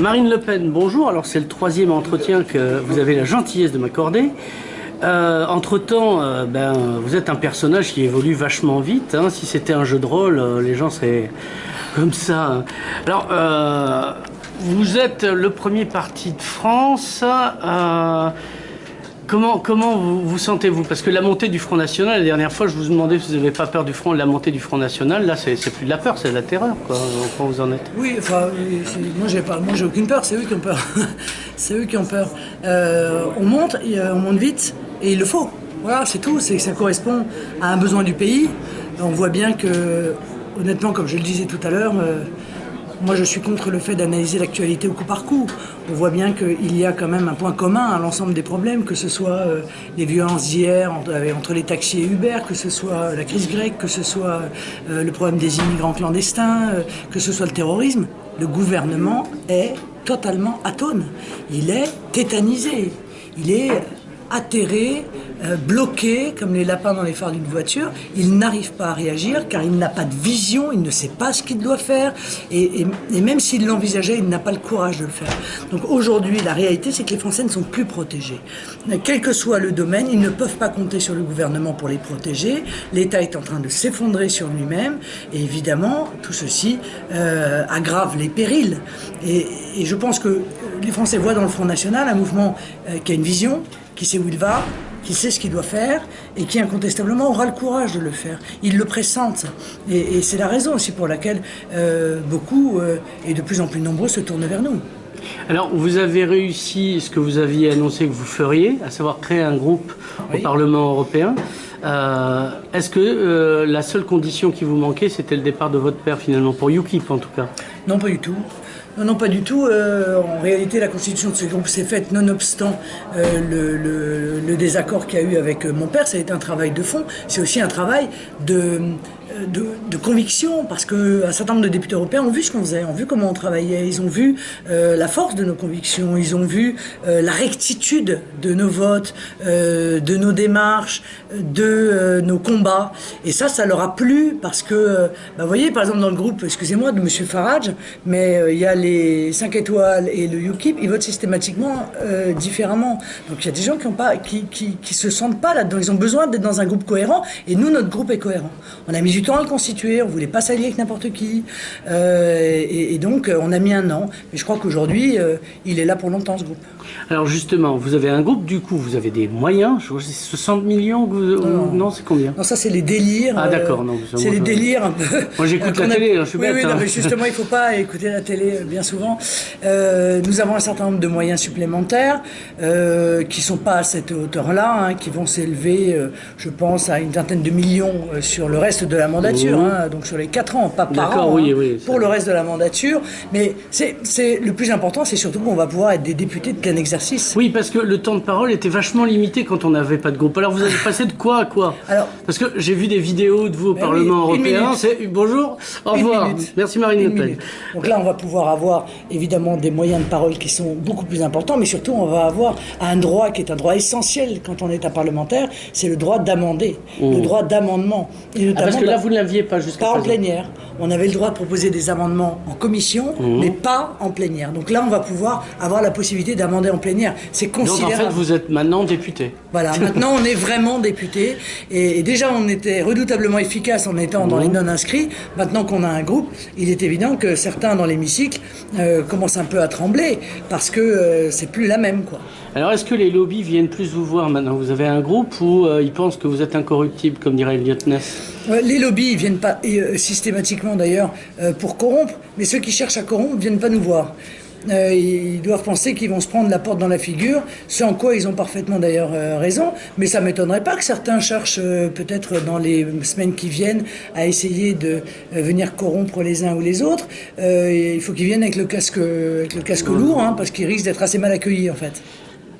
Marine Le Pen, bonjour. Alors c'est le troisième entretien que vous avez la gentillesse de m'accorder. Entre-temps, vous êtes un personnage qui évolue vachement vite. Hein. Si c'était un jeu de rôle, les gens seraient comme ça. Alors, vous êtes le premier parti de France. Comment vous sentez-vous? Parce que la montée du Front National, la dernière fois, je vous demandais si vous n'avez pas peur de la montée du Front National. Là, c'est plus de la peur, c'est de la terreur, quoi. Comment vous en êtes? Oui, enfin, moi j'ai aucune peur, c'est eux qui ont peur. C'est eux qui ont peur. On monte vite, et il le faut. Voilà, c'est tout, ça correspond à un besoin du pays. On voit bien que, honnêtement, comme je le disais tout à l'heure, moi, je suis contre le fait d'analyser l'actualité au coup par coup. On voit bien qu'il y a quand même un point commun à l'ensemble des problèmes, que ce soit les violences d'hier entre les taxis et Uber, que ce soit la crise grecque, que ce soit le problème des immigrants clandestins, que ce soit le terrorisme. Le gouvernement est totalement atone. Il est tétanisé. Il est atterré, bloqué comme les lapins dans les phares d'une voiture. Il n'arrive pas à réagir car il n'a pas de vision, il ne sait pas ce qu'il doit faire et même s'il l'envisageait, il n'a pas le courage de le faire. Donc aujourd'hui, la réalité, c'est que les Français ne sont plus protégés. Quel que soit le domaine, ils ne peuvent pas compter sur le gouvernement pour les protéger. L'État est en train de s'effondrer sur lui-même et évidemment, tout ceci aggrave les périls. Et je pense que les Français voient dans le Front National un mouvement qui a une vision, qui sait où il va, qui sait ce qu'il doit faire et qui incontestablement aura le courage de le faire. Ils le pressentent. Et c'est la raison aussi pour laquelle beaucoup et de plus en plus nombreux se tournent vers nous. Alors, vous avez réussi ce que vous aviez annoncé que vous feriez, à savoir créer un groupe au Parlement européen. Est-ce que la seule condition qui vous manquait, c'était le départ de votre père finalement, pour UKIP en tout cas? Non, pas du tout. Non, pas du tout. En réalité, la constitution de ce groupe s'est faite nonobstant le désaccord qu'il y a eu avec mon père. Ça a été un travail de fond. C'est aussi un travail de conviction, parce qu'un certain nombre de députés européens ont vu ce qu'on faisait, ont vu comment on travaillait, ils ont vu la force de nos convictions, ils ont vu la rectitude de nos votes, de nos démarches, de nos combats. Et ça leur a plu, parce que, vous voyez, par exemple, dans le groupe, excusez-moi, de M. Farage, mais il y a les 5 étoiles et le UKIP, ils votent systématiquement différemment. Donc il y a des gens qui se sentent pas là-dedans, ils ont besoin d'être dans un groupe cohérent, et nous, notre groupe est cohérent. On a mis du temps à le constituer, on ne voulait pas s'allier avec n'importe qui, et donc on a mis un an. Mais je crois qu'aujourd'hui, il est là pour longtemps, ce groupe. Alors justement, vous avez un groupe, du coup, vous avez des moyens, je crois que c'est 60 millions, non, c'est combien? Non, ça c'est les délires. Ah d'accord, non. C'est les délires un peu. Moi j'écoute la télé, je suis bête. Oui, non, mais justement, il ne faut pas écouter la télé bien souvent. Nous avons un certain nombre de moyens supplémentaires qui ne sont pas à cette hauteur-là, qui vont s'élever, je pense, à une vingtaine de millions sur le reste de la mandature, donc sur les 4 ans, pas par an, pour le reste de la mandature. Mais le plus important, c'est surtout qu'on va pouvoir être des députés de plein exercice. Oui, parce que le temps de parole était vachement limité quand on n'avait pas de groupe. Alors vous avez passé de quoi à quoi? Parce que j'ai vu des vidéos de vous au Parlement européen. Bonjour, au revoir. Merci Marine Le Pen. Donc là, on va pouvoir avoir évidemment des moyens de parole qui sont beaucoup plus importants, mais surtout, on va avoir un droit qui est un droit essentiel quand on est un parlementaire, c'est le droit d'amender, le droit d'amendement. Parce que là, vous ne l'aviez pas jusqu'à présent. Pas en plénière. On avait le droit de proposer des amendements en commission, mais pas en plénière. Donc là, on va pouvoir avoir la possibilité d'amender en plénière. C'est considérable. Donc en fait, vous êtes maintenant député. Voilà, maintenant on est vraiment député. Et déjà, on était redoutablement efficace en étant dans les non-inscrits. Maintenant qu'on a un groupe, il est évident que certains dans l'hémicycle commencent un peu à trembler, parce que c'est plus la même, quoi. Alors, est-ce que les lobbies viennent plus vous voir maintenant? Vous avez un groupe où ils pensent que vous êtes incorruptible, comme dirait Elliot Ness? Les lobbies ne viennent pas systématiquement d'ailleurs pour corrompre, mais ceux qui cherchent à corrompre ne viennent pas nous voir. Ils doivent penser qu'ils vont se prendre la porte dans la figure, ce en quoi ils ont parfaitement d'ailleurs raison, mais ça ne m'étonnerait pas que certains cherchent peut-être dans les semaines qui viennent à essayer de venir corrompre les uns ou les autres. Il faut qu'ils viennent avec le casque lourd, parce qu'ils risquent d'être assez mal accueillis en fait.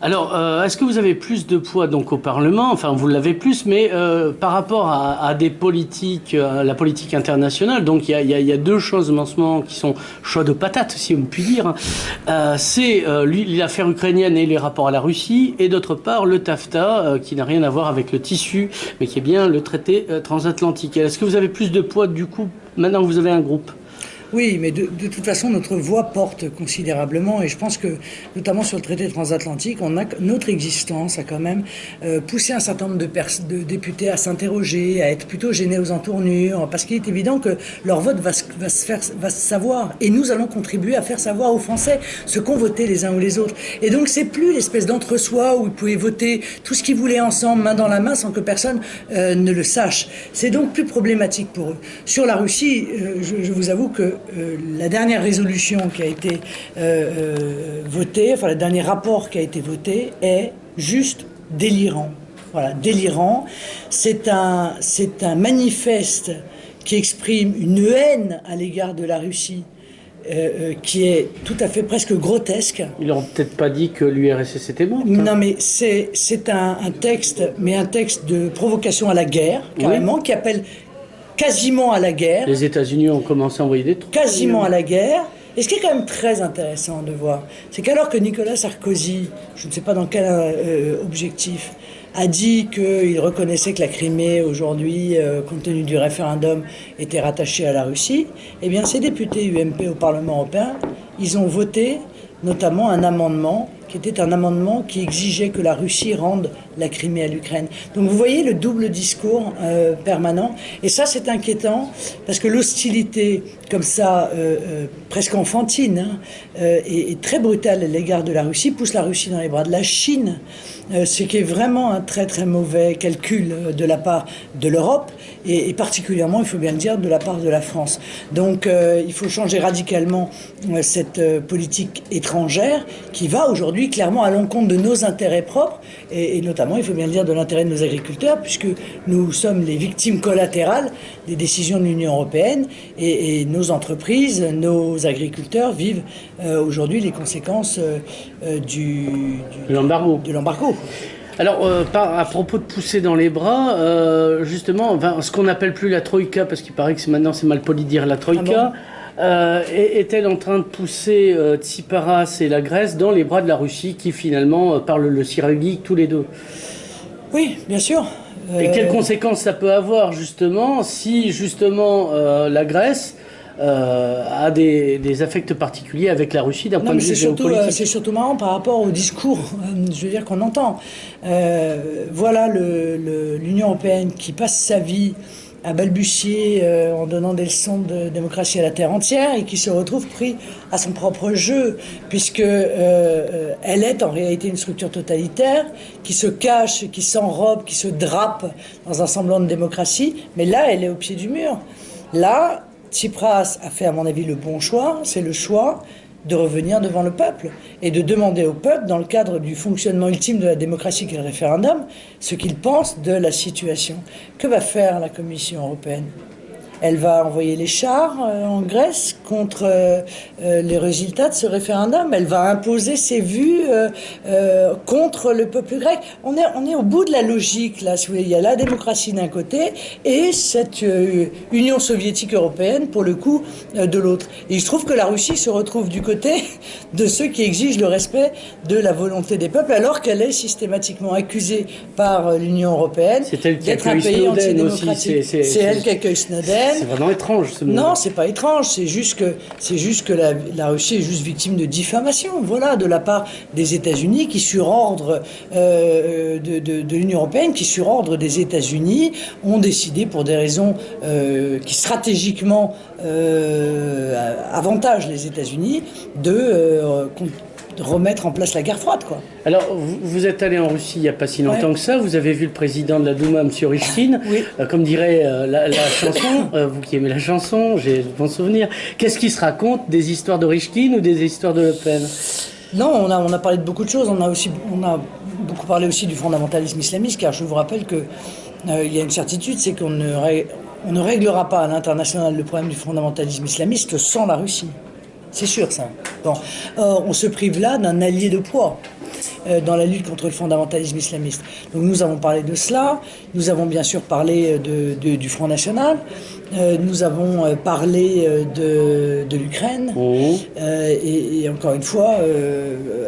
Alors, est-ce que vous avez plus de poids donc au Parlement? Enfin, vous l'avez plus, mais par rapport à des politiques, la politique internationale, donc il y a deux choses en ce moment qui sont choix de patates, si on peut dire. C'est l'affaire ukrainienne et les rapports à la Russie, et d'autre part le TAFTA, qui n'a rien à voir avec le tissu, mais qui est bien le traité transatlantique. Est-ce que vous avez plus de poids du coup, maintenant que vous avez un groupe? Oui, mais de toute façon, notre voix porte considérablement et je pense que, notamment sur le traité transatlantique, notre existence a quand même poussé un certain nombre de députés à s'interroger, à être plutôt gênés aux entournures, parce qu'il est évident que leur vote va se savoir et nous allons contribuer à faire savoir aux Français ce qu'ont voté les uns ou les autres. Et donc, c'est plus l'espèce d'entre-soi où ils pouvaient voter tout ce qu'ils voulaient ensemble, main dans la main, sans que personne ne le sache. C'est donc plus problématique pour eux. Sur la Russie, je vous avoue que la dernière résolution qui a été votée, enfin le dernier rapport qui a été voté est juste délirant. Voilà, délirant. C'est un manifeste qui exprime une haine à l'égard de la Russie qui est tout à fait presque grotesque. Ils n'ont peut-être pas dit que l'URSS était morte. Non, mais c'est un texte, mais un texte de provocation à la guerre, carrément, qui appelle quasiment à la guerre. Les États-Unis ont commencé à envoyer des troupes. Quasiment à la guerre. Et ce qui est quand même très intéressant de voir, c'est qu'alors que Nicolas Sarkozy, je ne sais pas dans quel objectif, a dit qu'il reconnaissait que la Crimée, aujourd'hui, compte tenu du référendum, était rattachée à la Russie, eh bien ces députés UMP au Parlement européen, ils ont voté notamment un amendement qui était un amendement qui exigeait que la Russie rende la Crimée à l'Ukraine. Donc vous voyez le double discours permanent. Et ça, c'est inquiétant, parce que l'hostilité, comme ça, presque enfantine, et très brutale à l'égard de la Russie, pousse la Russie dans les bras de la Chine, ce qui est vraiment un très très mauvais calcul de la part de l'Europe, et particulièrement, il faut bien le dire, de la part de la France. Donc il faut changer radicalement cette politique étrangère qui va aujourd'hui clairement à l'encontre de nos intérêts propres, et notamment, il faut bien le dire, de l'intérêt de nos agriculteurs, puisque nous sommes les victimes collatérales des décisions de l'Union européenne, et nos entreprises, nos agriculteurs vivent aujourd'hui les conséquences de l'embargo. Alors, à propos de pousser dans les bras, justement, ce qu'on n'appelle plus la Troïka, parce qu'il paraît que maintenant c'est mal poli de dire la Troïka, est-elle en train de pousser Tsipras et la Grèce dans les bras de la Russie, qui finalement parlent le cyrillique tous les deux? Oui, bien sûr. Et quelles conséquences ça peut avoir, justement, si justement la Grèce a des affects particuliers avec la Russie d'un point de vue géopolitique? C'est surtout marrant par rapport au discours, je veux dire, qu'on entend. Voilà l'Union européenne qui passe sa vie à balbutier en donnant des leçons de démocratie à la terre entière et qui se retrouve pris à son propre jeu, puisque elle est en réalité une structure totalitaire qui se cache, qui s'enrobe, qui se drape dans un semblant de démocratie, mais là, elle est au pied du mur. Là, Tsipras a fait, à mon avis, le bon choix, c'est le choix de revenir devant le peuple et de demander au peuple, dans le cadre du fonctionnement ultime de la démocratie qu'est le référendum, ce qu'il pense de la situation. Que va faire la Commission européenne ? Elle va envoyer les chars en Grèce contre les résultats de ce référendum. Elle va imposer ses vues contre le peuple grec. On est au bout de la logique, là. Si vous voulez. Il y a la démocratie d'un côté et cette Union soviétique européenne, pour le coup, de l'autre. Et il se trouve que la Russie se retrouve du côté de ceux qui exigent le respect de la volonté des peuples, alors qu'elle est systématiquement accusée par l'Union européenne d'être un pays antidémocratique. C'est elle qui accueille Snowden. C'est vraiment étrange, ce moment. Non, c'est pas étrange. C'est juste que la Russie est juste victime de diffamation, voilà, de la part des États-Unis qui, sur ordre de l'Union européenne, qui, sur ordre des États-Unis, ont décidé, pour des raisons qui stratégiquement avantagent les États-Unis, de remettre en place la guerre froide, quoi. Alors, vous êtes allé en Russie il n'y a pas si longtemps que ça. Vous avez vu le président de la Douma, M. Rishkin. Oui. Comme dirait la chanson, vous qui aimez la chanson, j'ai de bons souvenirs. Qu'est-ce qui se raconte, des histoires de Rishkin ou des histoires de Le Pen? Non, on a parlé de beaucoup de choses. On a beaucoup parlé aussi du fondamentalisme islamiste, car je vous rappelle que il y a une certitude, c'est qu'on ne réglera pas à l'international le problème du fondamentalisme islamiste sans la Russie. C'est sûr, ça. Bon. Or, on se prive là d'un allié de poids dans la lutte contre le fondamentalisme islamiste. Donc nous avons parlé de cela, nous avons bien sûr parlé du Front National, nous avons parlé de l'Ukraine, et encore une fois,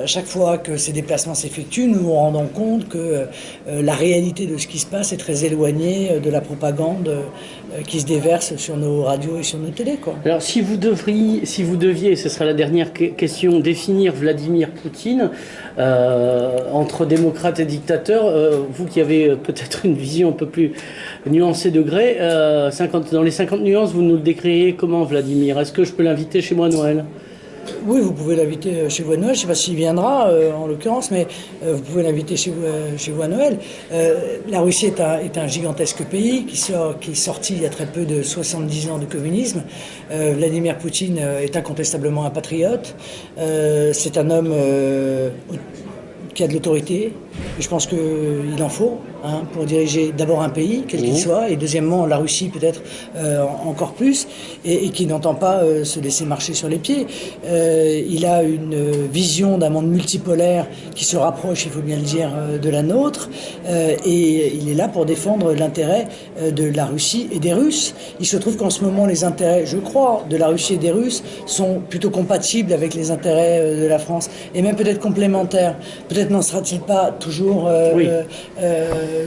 à chaque fois que ces déplacements s'effectuent, nous nous rendons compte que la réalité de ce qui se passe est très éloignée de la propagande qui se déversent sur nos radios et sur nos télés, quoi. Alors, si vous deviez, et ce sera la dernière question, définir Vladimir Poutine entre démocrate et dictateur, vous qui avez peut-être une vision un peu plus nuancée de Grey, dans les 50 nuances, vous nous le décririez comment, Vladimir? Est-ce que je peux l'inviter chez moi à Noël? Oui, vous pouvez l'inviter chez vous à Noël. Je ne sais pas s'il viendra, en l'occurrence, mais vous pouvez l'inviter chez vous à Noël. La Russie est un gigantesque pays qui est sorti il y a très peu de 70 ans de communisme. Vladimir Poutine est incontestablement un patriote. C'est un homme qui a de l'autorité. Je pense qu'il en faut pour diriger d'abord un pays, quel qu'il soit, et deuxièmement la Russie peut-être encore plus, et qui n'entend pas se laisser marcher sur les pieds. Il a une vision d'un monde multipolaire qui se rapproche, il faut bien le dire, de la nôtre, et il est là pour défendre l'intérêt de la Russie et des Russes. Il se trouve qu'en ce moment les intérêts, je crois, de la Russie et des Russes sont plutôt compatibles avec les intérêts de la France, et même peut-être complémentaires. Peut-être n'en sera-t-il pas toujours,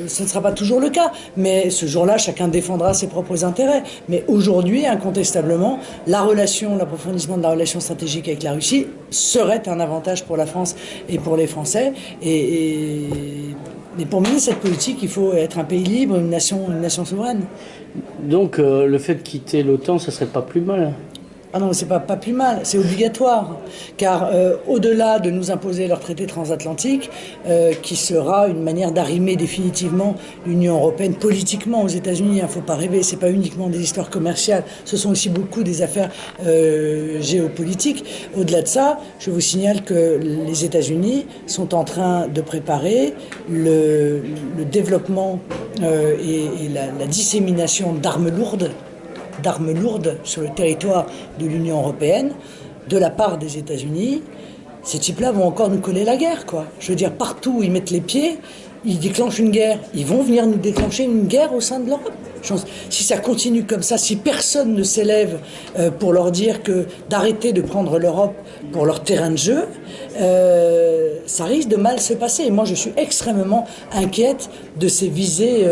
ce ne sera pas toujours le cas, mais ce jour-là, chacun défendra ses propres intérêts. Mais aujourd'hui, incontestablement, l'approfondissement de la relation stratégique avec la Russie serait un avantage pour la France et pour les Français. Mais pour mener cette politique, il faut être un pays libre, une nation souveraine. Donc, le fait de quitter l'OTAN, ça serait pas plus mal? Ah non, c'est pas plus mal, c'est obligatoire. Car au-delà de nous imposer leur traité transatlantique, qui sera une manière d'arrimer définitivement l'Union européenne politiquement aux États-Unis, faut pas rêver, c'est pas uniquement des histoires commerciales, ce sont aussi beaucoup des affaires géopolitiques. Au-delà de ça, je vous signale que les États-Unis sont en train de préparer le développement et la dissémination d'armes lourdes sur le territoire de l'Union européenne, de la part des États-Unis. Ces types-là vont encore nous coller la guerre, quoi. Je veux dire, partout où ils mettent les pieds, ils déclenchent une guerre. Ils vont venir nous déclencher une guerre au sein de l'Europe. Si ça continue comme ça, si personne ne s'élève pour leur dire d'arrêter de prendre l'Europe pour leur terrain de jeu, ça risque de mal se passer. Et moi, je suis extrêmement inquiète de ces visées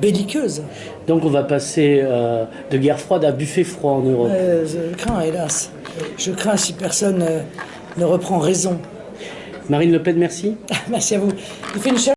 belliqueuses. Donc on va passer de guerre froide à buffet froid en Europe. Je crains, hélas. Je crains si personne ne reprend raison. Marine Le Pen, merci. Merci à vous.